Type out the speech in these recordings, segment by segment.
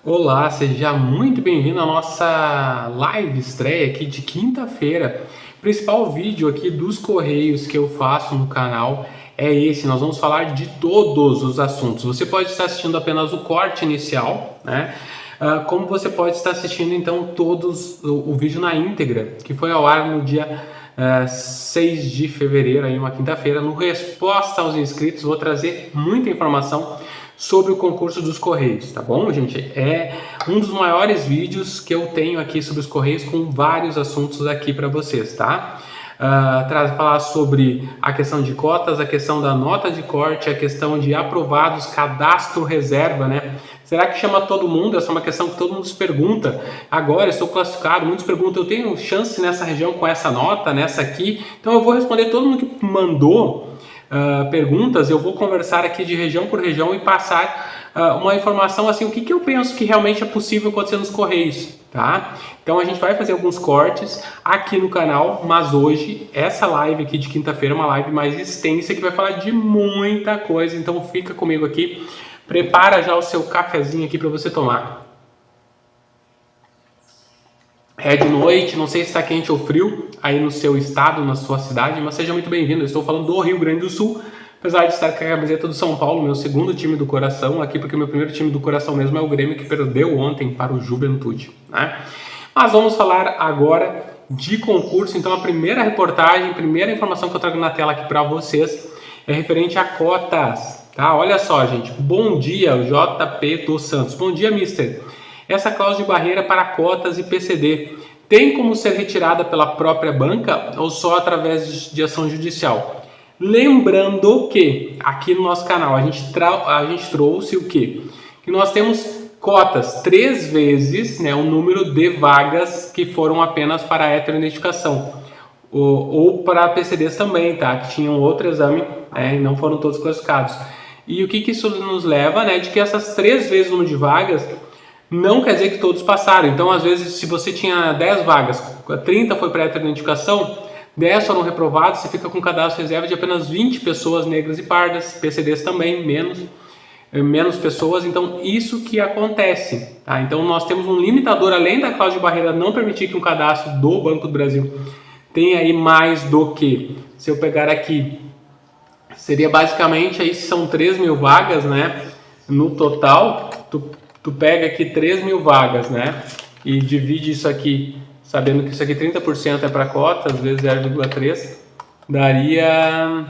Olá, seja muito bem-vindo à nossa live estreia aqui de quinta-feira. O principal vídeo aqui dos Correios que eu faço no canal é esse. Nós vamos falar de todos os assuntos. Você pode estar assistindo apenas o corte inicial, né? Como você pode estar assistindo então o vídeo na íntegra, que foi ao ar no dia 6 de fevereiro, aí uma quinta-feira. No Resposta aos Inscritos, vou trazer muita informação sobre o concurso dos Correios, tá bom, gente? É um dos maiores vídeos que eu tenho aqui sobre os Correios, com vários assuntos aqui para vocês, tá? Falar sobre a questão de cotas, a questão da nota de corte, a questão de aprovados, cadastro reserva, né? Será que chama todo mundo? Essa é uma questão que todo mundo se pergunta. Agora, eu estou classificado, muitos perguntam, eu tenho chance nessa região com essa nota, nessa aqui? Então eu vou responder todo mundo que mandou perguntas. Eu vou conversar aqui de região por região e passar uma informação assim, o que eu penso que realmente é possível acontecer nos Correios, tá? Então a gente vai fazer alguns cortes aqui no canal, mas hoje essa live aqui de quinta-feira é uma live mais extensa que vai falar de muita coisa, então fica comigo aqui, prepara já o seu cafezinho aqui para você tomar. É de noite, não sei se está quente ou frio aí no seu estado, na sua cidade, mas seja muito bem-vindo. Eu estou falando do Rio Grande do Sul, apesar de estar com a camiseta do São Paulo, meu segundo time do coração aqui, porque meu primeiro time do coração mesmo é o Grêmio, que perdeu ontem para o Juventude, né? Mas vamos falar agora de concurso. Então a primeira reportagem, primeira informação que eu trago na tela aqui para vocês é referente a cotas, tá? Olha só, gente, bom dia, JP dos Santos, bom dia, mister. Essa cláusula de barreira para cotas e PCD tem como ser retirada pela própria banca ou só através de ação judicial? Lembrando que aqui no nosso canal a gente trouxe o quê? Que nós temos cotas 3 vezes, né, o número de vagas que foram apenas para a heteroidentificação ou para PCDs também, tá? Que tinham outro exame, e não foram todos classificados. E o que isso nos leva, né? De que essas 3 vezes o número de vagas não quer dizer que todos passaram. Então, às vezes, se você tinha 10 vagas, 30 foi para heteroidentificação, 10 foram reprovados, você fica com cadastro reserva de apenas 20 pessoas negras e pardas, PCDs também, menos pessoas. Então, isso que acontece, tá? Então, nós temos um limitador, além da cláusula de barreira não permitir que um cadastro do Banco do Brasil tenha aí mais do que, se eu pegar aqui, seria basicamente, aí são 3 mil vagas, né? No total, tu pega aqui 3 mil vagas, né? E divide isso aqui, sabendo que isso aqui 30% é para cota, às vezes 0,3, daria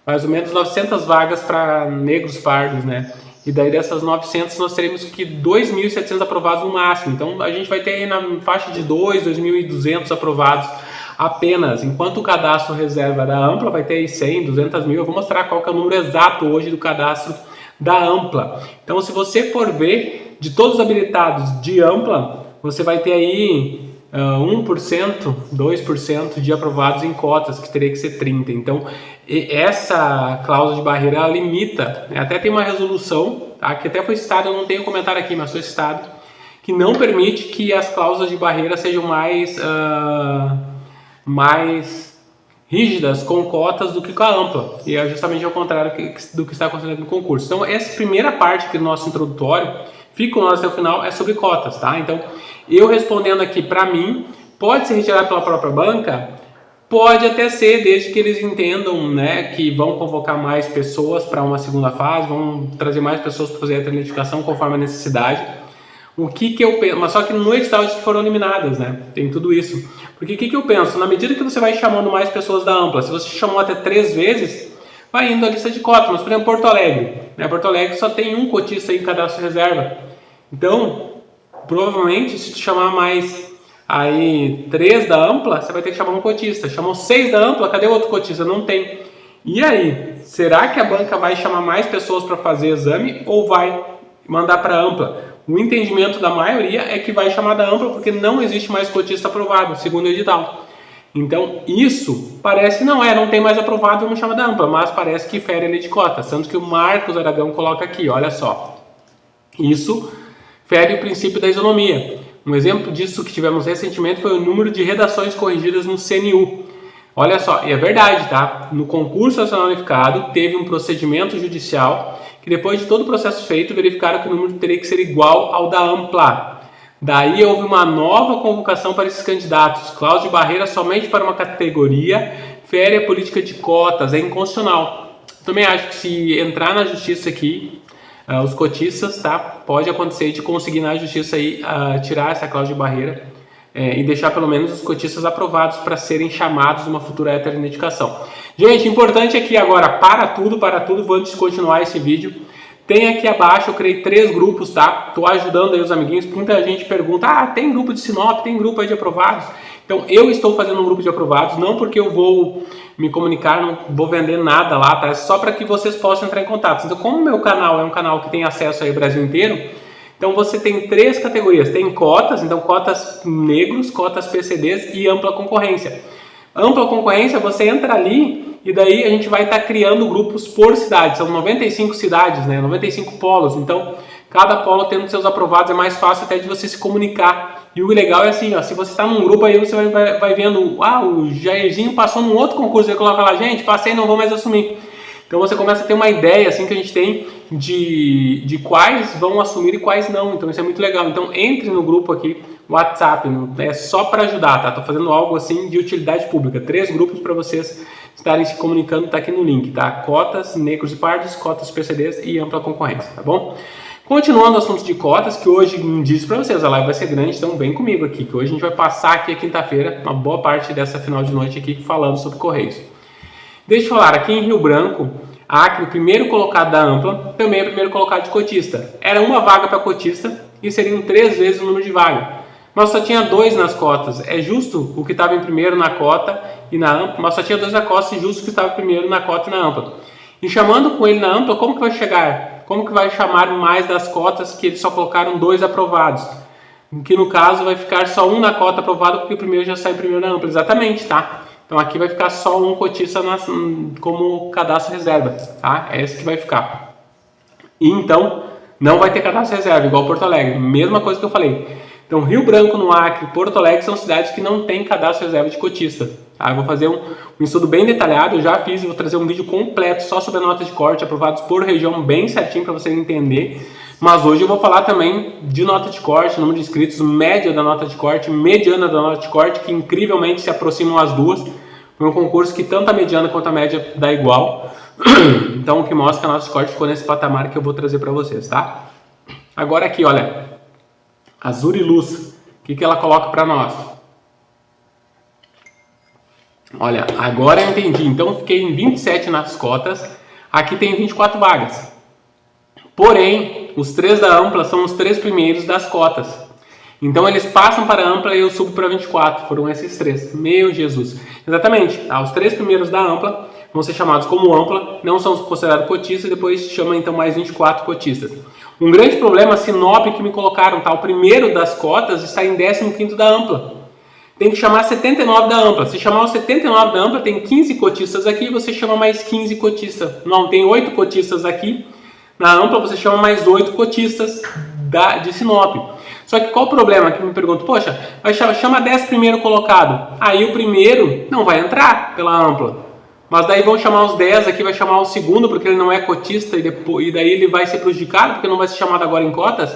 mais ou menos 900 vagas para negros pardos, né? E daí dessas 900 nós teremos que 2.700 aprovados no máximo. Então a gente vai ter aí na faixa de 2.200 aprovados apenas, enquanto o cadastro reserva da Ampla vai ter aí 100, 200 mil. Eu vou mostrar qual que é o número exato hoje do cadastro da Ampla. Então, se você for ver, de todos os habilitados de Ampla, você vai ter aí 1%, 2% de aprovados em cotas, que teria que ser 30%. Então, essa cláusula de barreira, ela limita, né? Até tem uma resolução, tá? Que até foi citada, eu não tenho comentário aqui, mas foi citado, que não permite que as cláusulas de barreira sejam mais rígidas com cotas do que com a Ampla, e é justamente ao contrário do que está acontecendo no concurso. Então essa primeira parte aqui do nosso introdutório, fica com nós até o final, é sobre cotas, tá? Então eu respondendo aqui, para mim, pode ser retirado pela própria banca? Pode até ser, desde que eles entendam, né, que vão convocar mais pessoas para uma segunda fase, vão trazer mais pessoas para fazer a identificação conforme a necessidade. O que eu penso, mas só que no edital que foram eliminadas, né? Tem tudo isso. Porque o que eu penso? Na medida que você vai chamando mais pessoas da Ampla, se você chamou até 3 vezes, vai indo a lista de cotas. Mas, por exemplo, Porto Alegre, né? Porto Alegre só tem um cotista aí em cadastro reserva. Então, provavelmente, se tu chamar mais aí 3 da Ampla, você vai ter que chamar um cotista. Chamou 6 da Ampla, cadê o outro cotista? Não tem. E aí, será que a banca vai chamar mais pessoas para fazer exame ou vai mandar para a Ampla? O entendimento da maioria é que vai chamar da Ampla porque não existe mais cotista aprovado, segundo o edital. Então, isso parece, não tem mais aprovado, vamos chamar da Ampla, mas parece que fere a lei de cotas, tanto que o Marcos Aragão coloca aqui, olha só. Isso fere o princípio da isonomia. Um exemplo disso que tivemos recentemente foi o número de redações corrigidas no CNU. Olha só, e é verdade, tá? No concurso nacional unificado teve um procedimento judicial que depois de todo o processo feito, verificaram que o número teria que ser igual ao da ampla. Daí houve uma nova convocação para esses candidatos. Cláusula de barreira somente para uma categoria fere a política de cotas, é inconstitucional. Também acho que se entrar na justiça aqui, os cotistas, tá? Pode acontecer de conseguir na justiça aí tirar essa cláusula de barreira e deixar pelo menos os cotistas aprovados para serem chamados numa futura heteroidentificação. Gente, importante aqui agora, para tudo, antes de continuar esse vídeo, tem aqui abaixo, eu criei 3 grupos, tá? Tô ajudando aí os amiguinhos, muita gente pergunta, tem grupo de Sinop, tem grupo aí de aprovados? Então, eu estou fazendo um grupo de aprovados, não porque eu vou me comunicar, não vou vender nada lá, tá? É só para que vocês possam entrar em contato. Então, como o meu canal é um canal que tem acesso aí ao Brasil inteiro, então você tem 3 categorias. Tem cotas, então cotas negros, cotas PCDs e ampla concorrência. Ampla concorrência, você entra ali e daí a gente vai estar criando grupos por cidade. São 95 cidades, né? 95 polos. Então, cada polo tendo seus aprovados é mais fácil até de você se comunicar. E o legal é assim, ó, se você está num grupo aí, você vai vendo, o Jairzinho passou num outro concurso, você coloca lá, gente, passei, não vou mais assumir. Então você começa a ter uma ideia assim que a gente tem de quais vão assumir e quais não. Então isso é muito legal. Então entre no grupo aqui, WhatsApp, é só para ajudar, tá? Tô fazendo algo assim de utilidade pública. 3 grupos para vocês estarem se comunicando, tá aqui no link, tá? Cotas, negros e pardos, cotas PCDs e ampla concorrência, tá bom? Continuando o assunto de cotas, que hoje disse para vocês, a live vai ser grande, então vem comigo aqui, que hoje a gente vai passar aqui a quinta-feira, uma boa parte dessa final de noite aqui, falando sobre Correios. Deixa eu falar, aqui em Rio Branco, a Acre, o primeiro colocado da ampla, também é o primeiro colocado de cotista. Era uma vaga para cotista e seriam 3 vezes o número de vaga. Mas só tinha 2 nas cotas. É justo o que estava em primeiro na cota e na ampla, mas só tinha 2 na cota e justo o que estava primeiro na cota e na ampla. E chamando com ele na ampla, como que vai chegar? Como que vai chamar mais das cotas que eles só colocaram 2 aprovados? Que no caso vai ficar só 1 na cota aprovado, porque o primeiro já sai primeiro na ampla. Exatamente, tá? Então aqui vai ficar só 1 cotista como cadastro reserva, tá? É esse que vai ficar. E então não vai ter cadastro reserva, igual Porto Alegre. Mesma coisa que eu falei. Então Rio Branco, no Acre, Porto Alegre são cidades que não tem cadastro reserva de cotista. Tá? Eu vou fazer um estudo bem detalhado, eu já fiz, vou trazer um vídeo completo só sobre a nota de corte, aprovados por região, bem certinho para você entender. Mas hoje eu vou falar também de nota de corte, número de inscritos, média da nota de corte, mediana da nota de corte, que incrivelmente se aproximam as duas. Foi um concurso que tanto a mediana quanto a média dá igual. Então o que mostra que a nota de corte ficou nesse patamar que eu vou trazer para vocês, tá? Agora aqui, olha, a Zuriluz, o que ela coloca para nós? Olha, agora eu entendi. Então fiquei em 27 nas cotas, aqui tem 24 vagas. Porém, os 3 da ampla são os 3 primeiros das cotas. Então eles passam para a ampla e eu subo para 24. Foram esses 3. Meu Jesus. Exatamente. Os 3 primeiros da ampla vão ser chamados como ampla, não são considerados cotistas, e depois chama então mais 24 cotistas. Um grande problema, Sinop, que me colocaram, tá? O primeiro das cotas está em 15º da ampla. Tem que chamar 79 da ampla. Se chamar o 79 da ampla, tem 15 cotistas aqui, você chama mais 15 cotistas. Não, tem 8 cotistas aqui. Na ampla, você chama mais 8 cotistas de Sinop. Só que qual o problema? Que me pergunto, poxa, chama 10 primeiro colocado. Aí o primeiro não vai entrar pela ampla. Mas daí vão chamar os 10 aqui, vai chamar o segundo, porque ele não é cotista, e daí ele vai ser prejudicado, porque não vai ser chamado agora em cotas.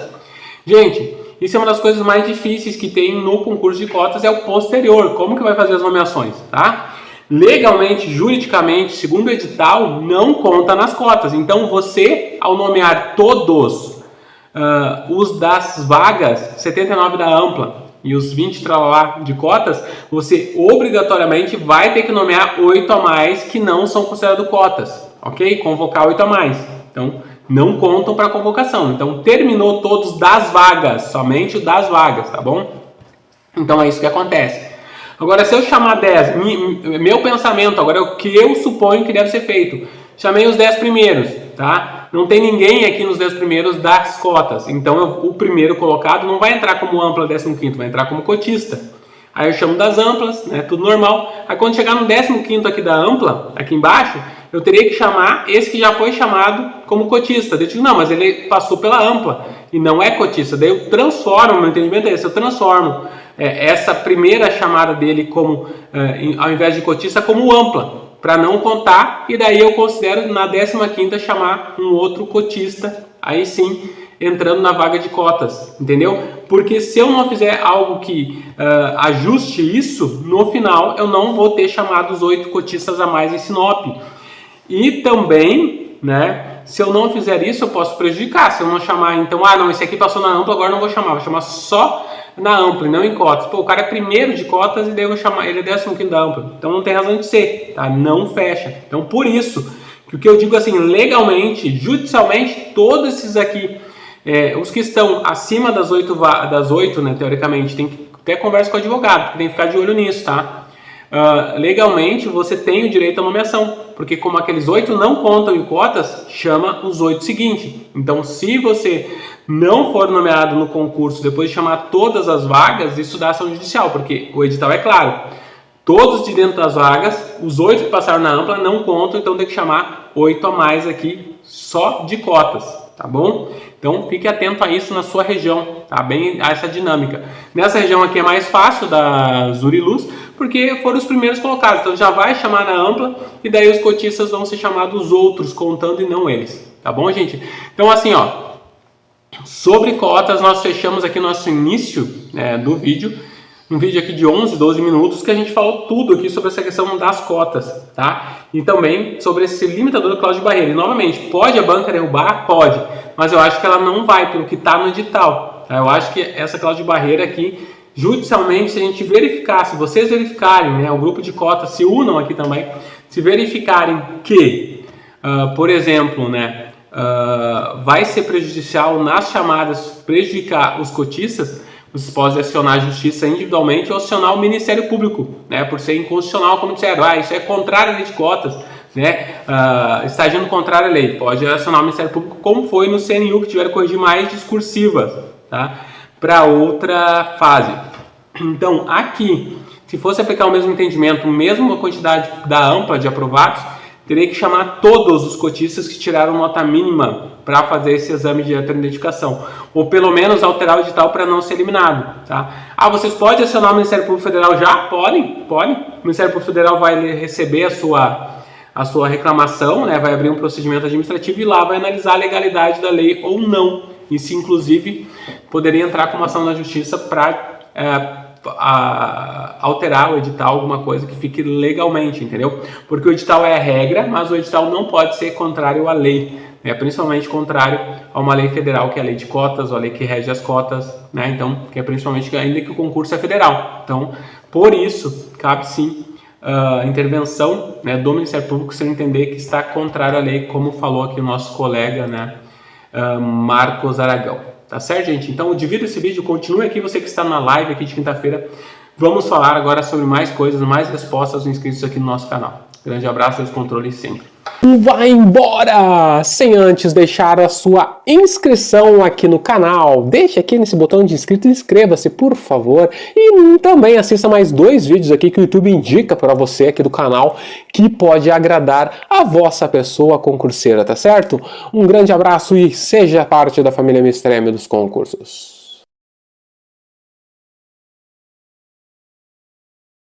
Gente, isso é uma das coisas mais difíceis que tem no concurso de cotas, é o posterior. Como que vai fazer as nomeações, tá? Legalmente, juridicamente, segundo o edital, não conta nas cotas. Então você, ao nomear todos os das vagas, 79 da ampla e os 20 tralalá de cotas, você obrigatoriamente vai ter que nomear 8 a mais que não são considerados cotas, ok? Convocar 8 a mais. Então, não contam para convocação. Então, terminou todos das vagas, somente das vagas, tá bom? Então, é isso que acontece. Agora, se eu chamar 10, meu pensamento, agora é o que eu suponho que deve ser feito. Chamei os 10 primeiros, tá? Não tem ninguém aqui nos 10 primeiros das cotas. Então, o primeiro colocado não vai entrar como ampla 15º, vai entrar como cotista. Aí eu chamo das amplas, né? Tudo normal. Aí quando chegar no 15º aqui da ampla, aqui embaixo, eu teria que chamar esse que já foi chamado como cotista. Eu digo, não, mas ele passou pela ampla e não é cotista. Daí eu transformo, meu entendimento é esse, eu transformo essa primeira chamada dele como, ao invés de cotista, como ampla. para não contar, e daí eu considero na 15ª chamar um outro cotista, aí sim, entrando na vaga de cotas, entendeu? Porque se eu não fizer algo que ajuste isso, no final eu não vou ter chamado os 8 cotistas a mais em Sinop. E também, né, se eu não fizer isso, eu posso prejudicar. Se eu não chamar, então, não, esse aqui passou na ampla, agora não vou chamar só na ampla e não em cotas. Pô, o cara é primeiro de cotas e daí eu vou chamar, ele é 15º da ampla. Então não tem razão de ser, tá? Não fecha. Então por isso, que o que eu digo assim, legalmente, judicialmente, todos esses aqui, os que estão acima das 8, né, teoricamente, tem que até conversa com o advogado, porque tem que ficar de olho nisso, tá? Legalmente você tem o direito à nomeação, porque como aqueles 8 não contam em cotas, chama os 8 seguintes. Então se você não for nomeado no concurso depois de chamar todas as vagas, isso dá ação judicial, porque o edital é claro, todos de dentro das vagas, os 8 que passaram na ampla não contam, então tem que chamar 8 a mais aqui só de cotas, tá bom? Então fique atento a isso na sua região, tá? Bem a essa dinâmica. Nessa região aqui é mais fácil da Zuriluz, porque foram os primeiros colocados, então já vai chamar na ampla e daí os cotistas vão ser chamados os outros, contando e não eles, tá bom, gente? Então assim, ó, sobre cotas nós fechamos aqui nosso início do vídeo, um vídeo aqui de 11, 12 minutos que a gente falou tudo aqui sobre essa questão das cotas, tá? E também sobre esse limitador da cláusula de barreira. E novamente, pode a banca derrubar? Pode, mas eu acho que ela não vai pelo que está no edital, tá? Eu acho que essa cláusula de barreira aqui, judicialmente, se a gente verificar, se vocês verificarem, né, o grupo de cotas se unam aqui também, se verificarem que, por exemplo, né, vai ser prejudicial nas chamadas prejudicar os cotistas, vocês podem acionar a justiça individualmente ou acionar o Ministério Público, né, por ser inconstitucional, como disseram, isso é contrário à lei de cotas, né, está agindo contrário à lei. Pode acionar o Ministério Público, como foi no CNU, que tiveram que corrigir mais discursivas, tá, para outra fase. Então, aqui, se fosse aplicar o mesmo entendimento, mesma quantidade da ampla de aprovados, teria que chamar todos os cotistas que tiraram nota mínima para fazer esse exame de identificação, ou pelo menos alterar o edital para não ser eliminado, tá? Vocês podem acionar o Ministério Público Federal já? Podem. O Ministério Público Federal vai receber a sua reclamação, né? Vai abrir um procedimento administrativo e lá vai analisar a legalidade da lei ou não. E se, inclusive, poderia entrar com uma ação na justiça para alterar o edital, alguma coisa que fique legalmente, entendeu? Porque o edital é a regra, mas o edital não pode ser contrário à lei, né? Principalmente contrário a uma lei federal, que é a lei de cotas, ou a lei que rege as cotas, né? Então, que é principalmente ainda que o concurso é federal. Então, por isso, cabe sim intervenção, né, do Ministério Público se ele entender que está contrário à lei, como falou aqui o nosso colega, né, Marcos Aragão. Tá certo, gente? Então, divida esse vídeo, continue aqui, você que está na live aqui de quinta-feira. Vamos falar agora sobre mais coisas, mais respostas dos inscritos aqui no nosso canal. Grande abraço, Deus controle sempre. Vai embora! Sem antes deixar a sua inscrição aqui no canal. Deixe aqui nesse botão de inscrito e inscreva-se, por favor. E também assista mais 2 vídeos aqui que o YouTube indica para você aqui do canal que pode agradar a vossa pessoa concurseira, tá certo? Um grande abraço e seja parte da família Mistreme dos concursos.